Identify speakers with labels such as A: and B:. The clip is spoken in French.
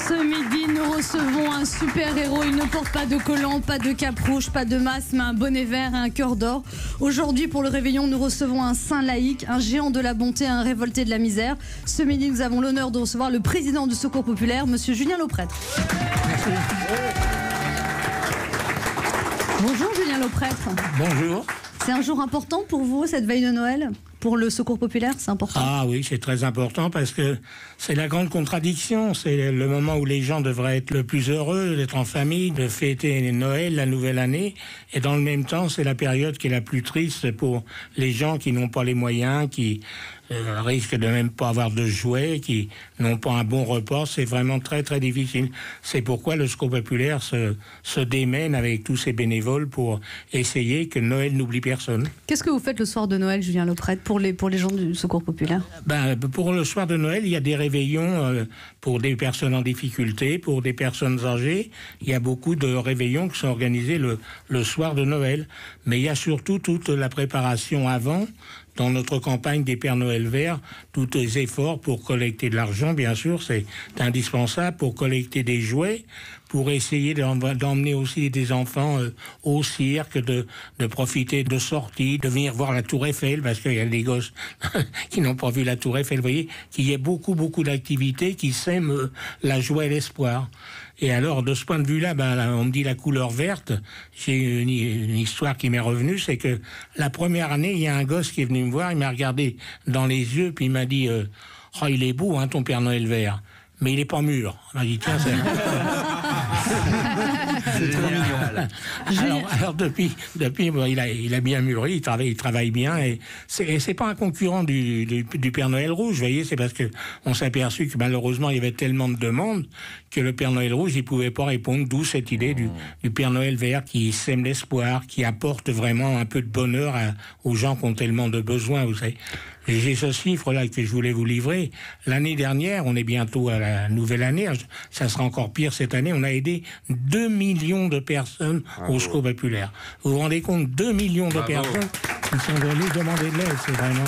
A: Ce midi, nous recevons un super-héros. Il ne porte pas de collant, pas de cape rouge, pas de masque, mais un bonnet vert et un cœur d'or. Aujourd'hui, pour le réveillon, nous recevons un saint laïque, un géant de la bonté, un révolté de la misère. Ce midi, nous avons l'honneur de recevoir le président du Secours populaire, monsieur Julien Lauprêtre. Bonjour Julien Lauprêtre.
B: Bonjour.
A: C'est un jour important pour vous, cette veille de Noël? Pour le Secours populaire, c'est important?
B: Ah oui, c'est très important parce que c'est la grande contradiction. C'est le moment où les gens devraient être le plus heureux, d'être en famille, de fêter Noël, la nouvelle année. Et dans le même temps, c'est la période qui est la plus triste pour les gens qui n'ont pas les moyens, qui risquent de même pas avoir de jouets, qui n'ont pas un bon repas. C'est vraiment très très difficile. C'est pourquoi le Secours populaire se démène avec tous ses bénévoles pour essayer que Noël n'oublie personne.
A: Qu'est-ce que vous faites le soir de Noël, Julien Lauprêtre, pour les gens du Secours populaire?
B: Pour le soir de Noël, il y a des réveillons pour des personnes en difficulté, pour des personnes âgées. Il y a beaucoup de réveillons qui sont organisés le soir de Noël. Mais il y a surtout toute la préparation avant. Dans notre campagne des Pères Noël verts, tous les efforts pour collecter de l'argent, bien sûr, c'est indispensable, pour collecter des jouets, pour essayer d'emmener aussi des enfants au cirque, de profiter de sorties, de venir voir la Tour Eiffel, parce qu'il y a des gosses qui n'ont pas vu la Tour Eiffel. Vous voyez qu'il y a beaucoup d'activités qui sèment la joie et l'espoir. Et alors, de ce point de vue-là, on me dit la couleur verte. J'ai une histoire qui m'est revenue, c'est que la première année, il y a un gosse qui est venu me voir, il m'a regardé dans les yeux, puis il m'a dit oh, il est beau, hein, ton Père Noël vert, mais il est pas mûr. Il m'a dit tiens, c'est...
C: C'est trop mignon.
B: Alors depuis bon, il a bien mûri, il travaille bien, et c'est pas un concurrent du Père Noël rouge, vous voyez, c'est parce que on s'est aperçu que malheureusement il y avait tellement de demandes que le Père Noël rouge il pouvait pas répondre, d'où cette idée du Père Noël vert qui sème l'espoir, qui apporte vraiment un peu de bonheur aux gens qui ont tellement de besoins, vous savez. J'ai ce chiffre-là que je voulais vous livrer. L'année dernière, on est bientôt à la nouvelle année, ça sera encore pire cette année, on a aidé 2 millions de personnes au Secours populaire. Vous vous rendez compte, 2 millions de personnes qui sont venues demander de l'aide, c'est vraiment...